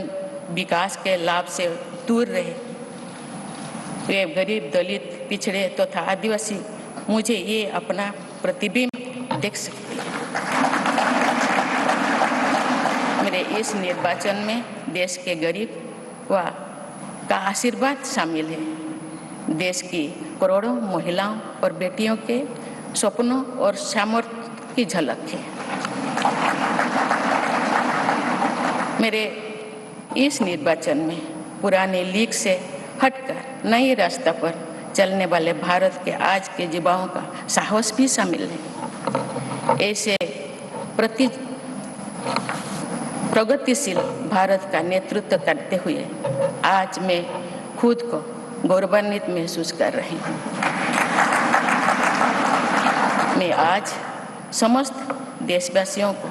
विकास के लाभ से दूर रहे, वे गरीब, दलित, पिछड़े तथा आदिवासी मुझे ये अपना प्रतिबिंब देख सकते हैं। मेरे इस निर्वाचन में देश के गरीब का आशीर्वाद शामिल है। देश की करोड़ों महिलाओं और बेटियों के सपनों और सामर्थ्य की झलक है। मेरे इस निर्वाचन में पुराने लीग से हटकर नए रास्ते पर चलने वाले भारत के आज के युवाओं का साहस भी शामिल है। ऐसे प्रगतिशील भारत का नेतृत्व करते हुए आज मैं खुद को गौरवान्वित महसूस कर रही हूँ। मैं आज समस्त देशवासियों को,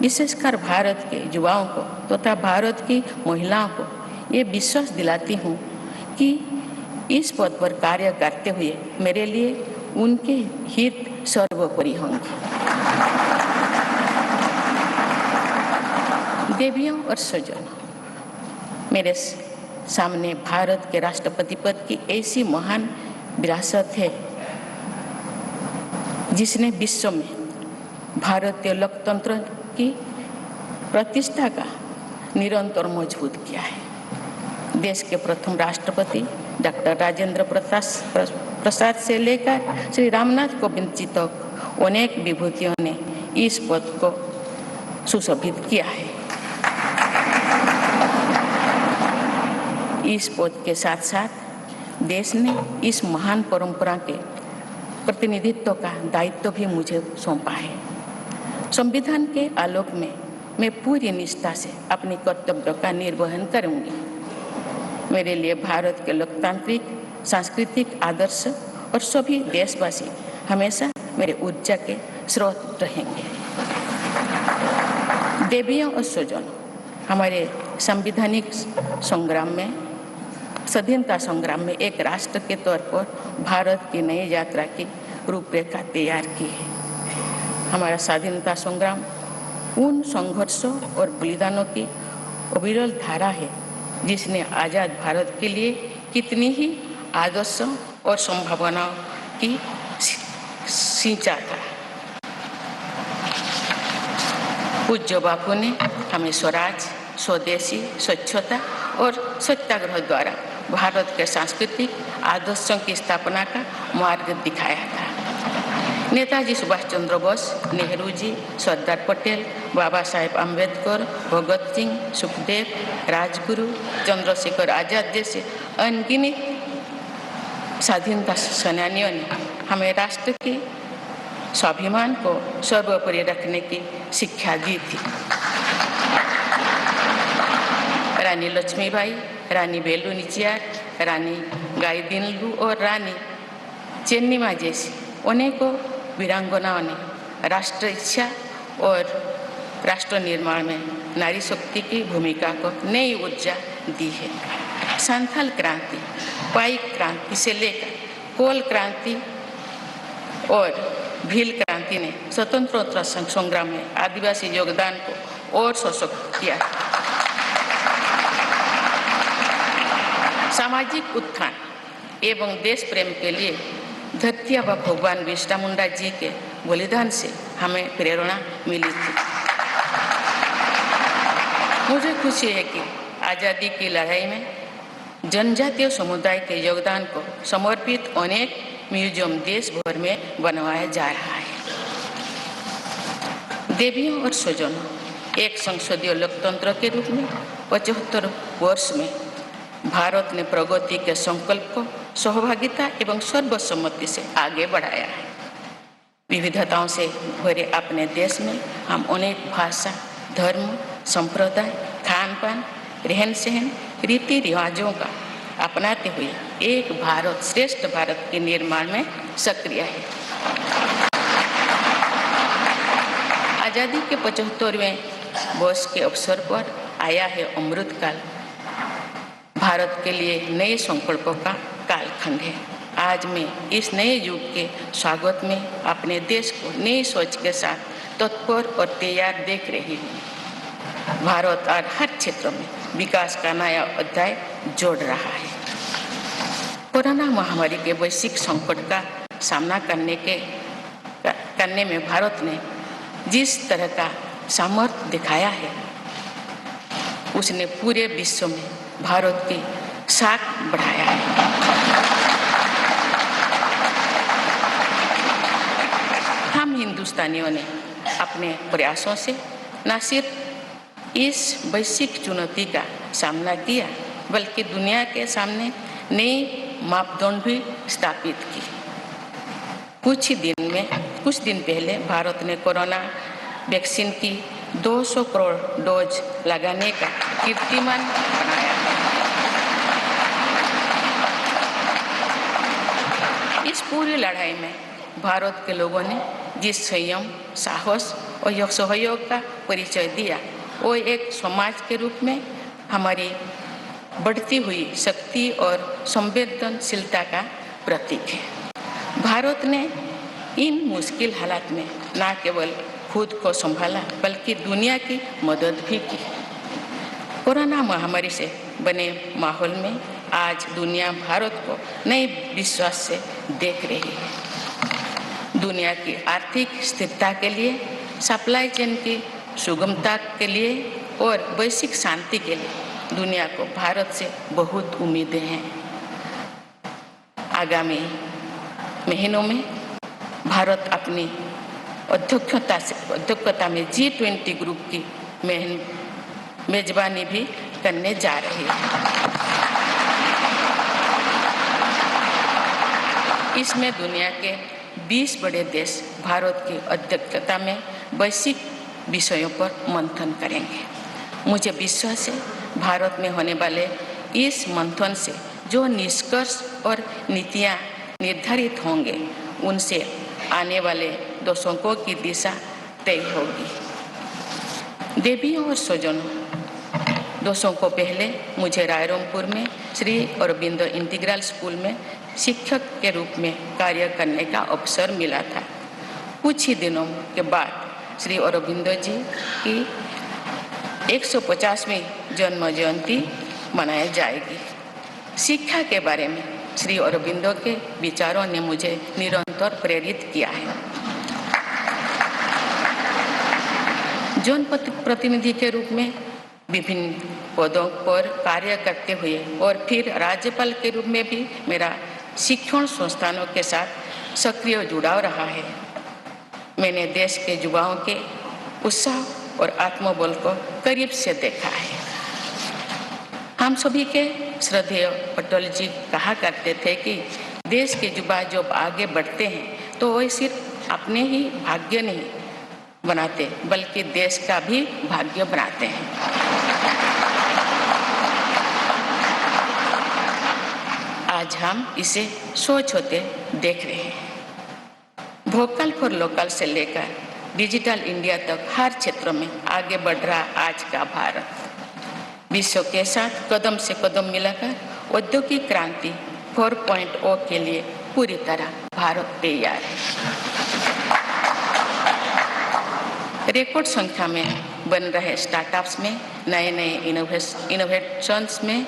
विशेषकर भारत के युवाओं को तथा भारत की महिलाओं को ये विश्वास दिलाती हूँ कि इस पद पर कार्य करते हुए मेरे लिए उनके हित सर्वोपरि होंगे। देवियों और स्वजनों, मेरे सामने भारत के राष्ट्रपति पद की ऐसी महान विरासत है जिसने विश्व में भारतीय लोकतंत्र की प्रतिष्ठा का निरंतर मजबूत किया है। देश के प्रथम राष्ट्रपति डॉक्टर राजेंद्र प्रसाद से लेकर श्री रामनाथ कोविंद जी तक अनेक विभूतियों ने इस पद को सुशोभित किया है। इस पद के साथ साथ देश ने इस महान परंपरा के प्रतिनिधित्व का दायित्व भी मुझे सौंपा है। संविधान के आलोक में मैं पूरी निष्ठा से अपने कर्तव्यों का निर्वहन करूंगी। मेरे लिए भारत के लोकतांत्रिक सांस्कृतिक आदर्श और सभी देशवासी हमेशा मेरे ऊर्जा के स्रोत रहेंगे। देवियों और स्वजनों, हमारे संवैधानिक संग्राम में, स्वाधीनता संग्राम में एक राष्ट्र के तौर पर भारत की नई यात्रा की रूपरेखा तैयार की है। हमारा स्वाधीनता संग्राम उन संघर्षों और बलिदानों की अविरल धारा है जिसने आज़ाद भारत के लिए कितनी ही आदर्शों और संभावनाओं की सिंचा था। पूज्य बापू ने हमें स्वराज, स्वदेशी, स्वच्छता और सत्याग्रह द्वारा भारत के सांस्कृतिक आदर्शों की स्थापना का मार्ग दिखाया था। नेताजी सुभाष चंद्र बोस, नेहरू जी, सरदार पटेल, बाबा साहेब अम्बेडकर, भगत सिंह, सुखदेव, राजगुरु, चंद्रशेखर आजाद जैसे अनगिनत स्वाधीनता सेनानियों ने हमें राष्ट्र के स्वाभिमान को सर्वोपरि रखने की शिक्षा दी थी। रानी लक्ष्मीबाई, रानी वेलु नाचियार, रानी गाईदिन्लु और रानी चेन्निमा जैसी अनेकों वीरांगनाओं ने राष्ट्र इच्छा और राष्ट्र निर्माण में नारी शक्ति की भूमिका को नई ऊर्जा दी है। संथाल क्रांति, पाइक क्रांति से लेकर कोल क्रांति और भील क्रांति ने स्वतंत्रता संग्राम में आदिवासी योगदान को और सशक्त किया। सामाजिक उत्थान एवं देश प्रेम के लिए धरती आबा भगवान बिरसा मुंडा जी के बलिदान से हमें प्रेरणा मिली थी। मुझे खुशी है कि आज़ादी की लड़ाई में जनजातीय समुदाय के योगदान को समर्पित अनेक म्यूजियम देश भर में बनवाया जा रहा है। देवियों और स्वजनों, एक संसदीय लोकतंत्र के रूप में 75 वर्ष में भारत ने प्रगति के संकल्प को सहभागिता एवं सर्वसम्मति से आगे बढ़ाया है। विविधताओं से भरे अपने देश में हम अनेक भाषा, धर्म, संप्रदाय, खान पान, रहन सहन, रीति रिवाजों का अपनाते हुए एक भारत श्रेष्ठ भारत के निर्माण में सक्रिय है। आज़ादी के 75वें वर्ष के अवसर पर आया है अमृत काल। भारत के लिए नए संकल्पों का कालखंड है। आज मैं इस नए युग के स्वागत में अपने देश को नई सोच के साथ तत्पर और तैयार देख रही हूँ। भारत और हर क्षेत्र में विकास का नया अध्याय जोड़ रहा है। कोरोना महामारी के वैश्विक संकट का सामना करने में भारत ने जिस तरह का सामर्थ्य दिखाया है, उसने पूरे विश्व में भारत की साख बढ़ाया है। हम हिंदुस्तानियों ने अपने प्रयासों से न सिर्फ इस वैश्विक चुनौती का सामना किया, बल्कि दुनिया के सामने नए मापदंड भी स्थापित की। कुछ दिन पहले भारत ने कोरोना वैक्सीन की 200 करोड़ डोज लगाने का कीर्तिमान बनाया। इस पूरी लड़ाई में भारत के लोगों ने जिस संयम, साहस और सहयोग का परिचय दिया, वो एक समाज के रूप में हमारी बढ़ती हुई शक्ति और संवेदनशीलता का प्रतीक है। भारत ने इन मुश्किल हालात में न केवल खुद को संभाला, बल्कि दुनिया की मदद भी की। कोरोना महामारी से बने माहौल में आज दुनिया भारत को नए विश्वास से देख रही है। दुनिया की आर्थिक स्थिरता के लिए, सप्लाई चेन की सुगमता के लिए और वैश्विक शांति के लिए दुनिया को भारत से बहुत उम्मीदें हैं। आगामी महीनों में भारत अपनी अध्यक्षता में G20 ग्रुप की मेजबानी भी करने जा रही है। इसमें दुनिया के 20 बड़े देश भारत की अध्यक्षता में वैश्विक विषयों पर मंथन करेंगे। मुझे विश्वास है भारत में होने वाले इस मंथन से जो निष्कर्ष और नीतियां निर्धारित होंगे, उनसे आने वाले दशकों की दिशा तय होगी। देवियों और स्वजनों, दशकों पहले मुझे रायरंगपुर में श्री अरबिंदो इंटीग्रल स्कूल में शिक्षक के रूप में कार्य करने का अवसर मिला था। कुछ ही दिनों के बाद श्री अरबिंदो जी की 150वीं जन्म जयंती मनाई जाएगी। शिक्षा के बारे में श्री अरबिंदो के विचारों ने मुझे निरंतर प्रेरित किया है। जन प्रतिनिधि के रूप में विभिन्न पदों पर कार्य करते हुए और फिर राज्यपाल के रूप में भी मेरा शिक्षण संस्थानों के साथ सक्रिय जुड़ाव रहा है। मैंने देश के युवाओं के उत्साह और आत्मबल को करीब से देखा है। हम सभी के श्रद्धेय अटल जी कहा करते थे कि देश के युवा जब आगे बढ़ते हैं तो वे सिर्फ अपने ही भाग्य नहीं बनाते बल्कि देश का भी भाग्य बनाते हैं। आज हम इसे सोच होते देख रहे हैं। वोकल फॉर लोकल से लेकर डिजिटल इंडिया तक हर क्षेत्र में आगे बढ़ रहा आज का भारत विश्व के साथ कदम से कदम मिलाकर औद्योगिक क्रांति 4.0 के लिए पूरी तरह भारत तैयार है। रिकॉर्ड संख्या में बन रहे स्टार्टअप्स में नए नए इनोवेशंस में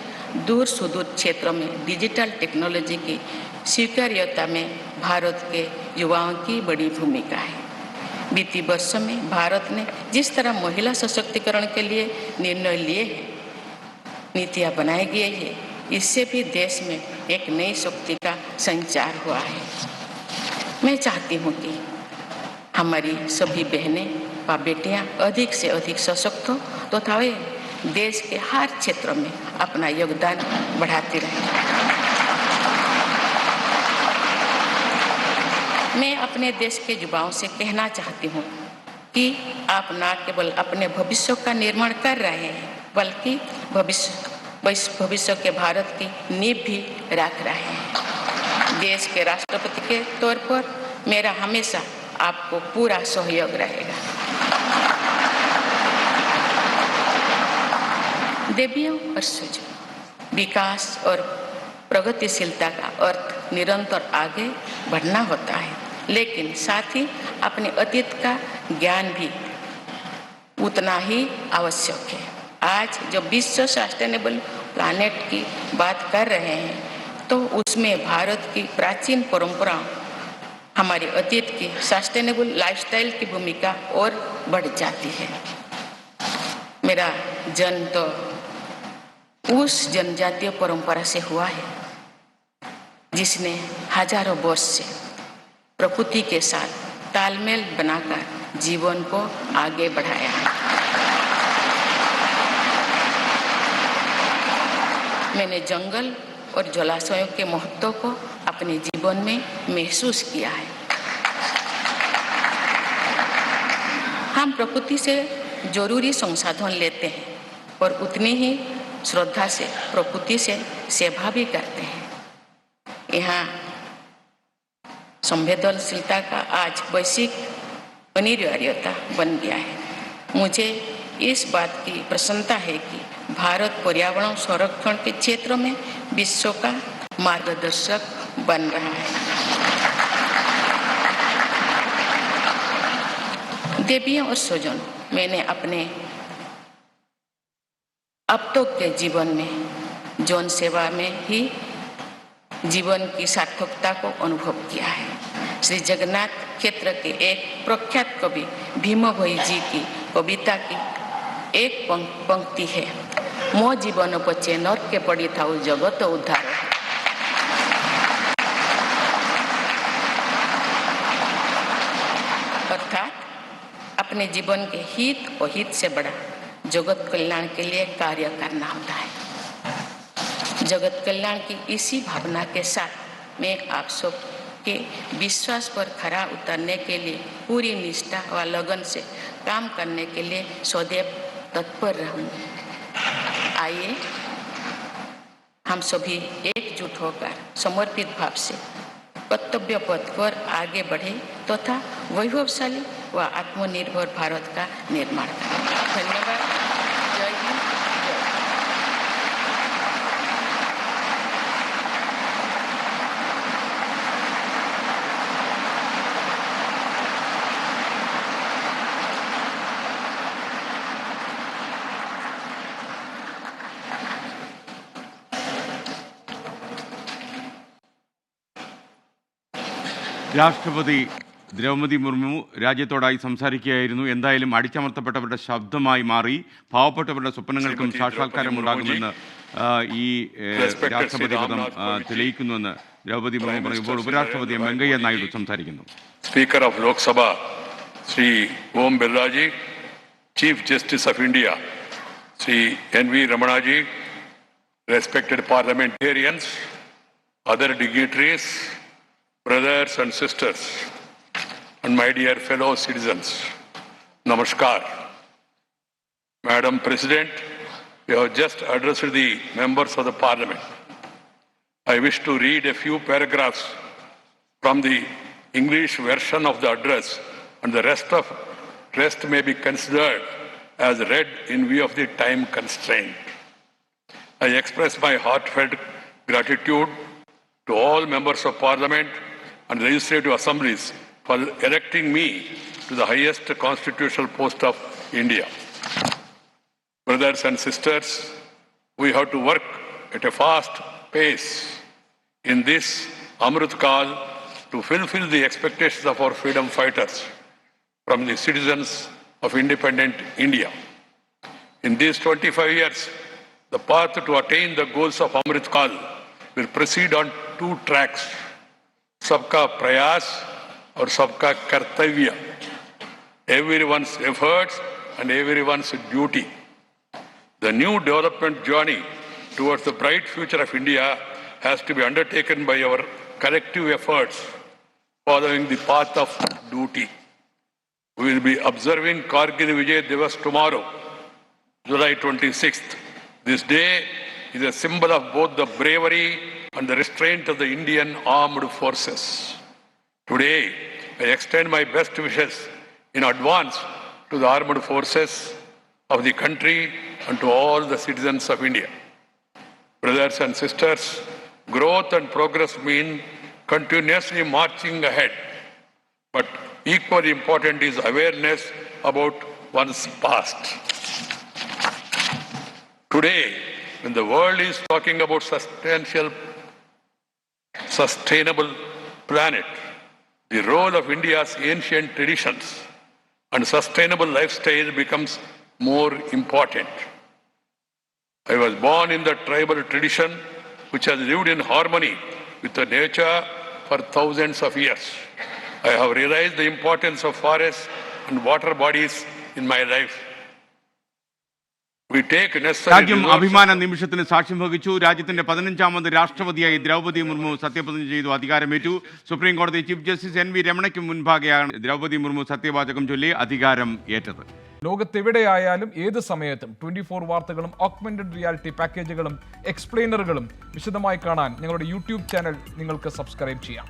दूर सुदूर क्षेत्रों में डिजिटल टेक्नोलॉजी की स्वीकार्यता में भारत के युवाओं की बड़ी भूमिका है। बीती वर्षों में भारत ने जिस तरह महिला सशक्तिकरण के लिए निर्णय लिए हैं, नीतियां बनाई गई है, इससे भी देश में एक नई शक्ति का संचार हुआ है। मैं चाहती हूँ कि हमारी सभी बहनें व बेटियां अधिक से अधिक सशक्त हो तथा वे देश के हर क्षेत्र में अपना योगदान बढ़ाती रहें। मैं अपने देश के युवाओं से कहना चाहती हूँ कि आप न केवल अपने भविष्य का निर्माण कर रहे हैं बल्कि भविष्य के भारत की नींव भी रख रहे हैं। देश के राष्ट्रपति के तौर पर मेरा हमेशा आपको पूरा सहयोग रहेगा। देवियों और सुजों, विकास और प्रगतिशीलता का अर्थ निरंतर आगे बढ़ना होता है, लेकिन साथ ही अपने अतीत का ज्ञान भी उतना ही आवश्यक है। आज जब विश्व सस्टेनेबल प्लैनेट की बात कर रहे हैं तो उसमें भारत की प्राचीन परंपराओं, हमारे अतीत की सस्टेनेबल लाइफस्टाइल की भूमिका और बढ़ जाती है। मेरा जन्म तो उस जनजातीय परंपरा से हुआ है जिसने हजारों वर्ष से प्रकृति के साथ तालमेल बनाकर जीवन को आगे बढ़ाया है। मैंने जंगल और जलाशयों के महत्व को अपने जीवन में महसूस किया है। हम प्रकृति से जरूरी संसाधन लेते हैं और उतनी ही श्रद्धा से प्रकृति से सेवा भी करते हैं। यहाँ संवेदनशीलता का आज वैश्विक अनिवार्यता बन गया है। मुझे इस बात की प्रसन्नता है कि भारत पर्यावरण संरक्षण के क्षेत्र में विश्व का मार्गदर्शक बन रहा है। देवियों और स्वजन, मैंने अपने अब तक के जीवन में जौन सेवा में ही जीवन की सार्थकता को अनुभव किया है। श्री जगन्नाथ क्षेत्र के एक प्रख्यात कवि भीम भोई जी की कविता की एक पंक्ति है, मो जीवन पचे नर के पड़ी थाउ जगत उद्धार। अर्थात अपने जीवन के हित और हित से बड़ा जगत कल्याण के लिए कार्य करना होता है। जगत कल्याण की इसी भावना के साथ मैं आप सब के विश्वास पर खरा उतरने के लिए पूरी निष्ठा व लगन से काम करने के लिए सदैव तत्पर रहूंगी। आइए हम सभी एकजुट होकर समर्पित भाव से कर्तव्य पथ पर आगे बढ़े तथा वैभवशाली व आत्मनिर्भर भारत का निर्माण करें। धन्यवाद। जय हिंद। രാഷ്ട്രപതി ദ്രൗപദി മുർമു രാജ്യത്തോടായി സംസാരിക്കുകയായിരുന്നു. എന്തായാലും അടിച്ചമർത്തപ്പെട്ടവരുടെ ശബ്ദമായി മാറി പാവപ്പെട്ടവരുടെ സ്വപ്നങ്ങൾക്കും സാക്ഷാത്കാരം ഉണ്ടാകുമെന്ന് ഈ രാഷ്ട്രപതി പദം തെളിയിക്കുന്നുവെന്ന് ദ്രൗപദി മുർമു പറയുമ്പോൾ ഉപരാഷ്ട്രപതി വെങ്കയ്യ നായിഡു സംസാരിക്കുന്നു. Speaker of Lok Sabha Shri Om Birla ji, chief justice of India Shri NV Ramana ji, respected parliamentarians, other dignitaries, brothers and sisters, and my dear fellow citizens, Namaskar. Madam President, you have just addressed the members of the Parliament. I wish to read a few paragraphs from the English version of the address, and the rest may be considered as read in view of the time constraint. I express my heartfelt gratitude to all members of Parliament and legislative assemblies for electing me to the highest constitutional post of India. Brothers and sisters, we have to work at a fast pace in this Amrit Kal to fulfill the expectations of our freedom fighters from the citizens of independent India. In these 25 years, the path to attain the goals of Amrit Kal will proceed on two tracks: Sabka Prayas or Sabka Kartavya, everyone's efforts and everyone's duty. The new development journey towards the bright future of India has to be undertaken by our collective efforts following the path of duty. We will be observing Kargil Vijay Divas tomorrow, July 26th. This day is a symbol of both the bravery and the restraint of the Indian armed forces. Today, I extend my best wishes in advance to the armed forces of the country and to all the citizens of India. Brothers and sisters, growth and progress mean continuously marching ahead, but equally important is awareness about one's past. Today, when the world is talking about sustainable planet, the role of India's ancient traditions and sustainable lifestyle becomes more important. I was born in the tribal tradition which has lived in harmony with the nature for thousands of years. I have realized the importance of forests and water bodies in my life. We take necessary രാജ്യം അഭിമാന നിമിഷത്തിന് സാക്ഷ്യം വഹിച്ചു. രാജ്യത്തിന്റെ 15ാമത് രാഷ്ട്രപതിയായി ദ്രൗപദി മുർമു സത്യപ്രതിജ്ഞ ചെയ്തു അധികാരമേറ്റു. Supreme കോടതി chief justice NV രമണയ്ക്ക് മുൻപാകെയാണ് ദ്രൗപദി മുർമു സത്യവാചകം ചൊല്ലി അധികാരം ഏറ്റത്. ലോകത്തെവിടെയായാലും ഏത് സമയത്തും 24 വാർത്തകളും ഓഗ്മെന്റഡ് റിയാലിറ്റി പാക്കേജുകളും എക്സ്പ്ലെയിനറുകളും വിശദമായി കാണാൻ ഞങ്ങളുടെ യൂട്യൂബ് ചാനൽ നിങ്ങൾക്ക് സബ്സ്ക്രൈബ് ചെയ്യാം.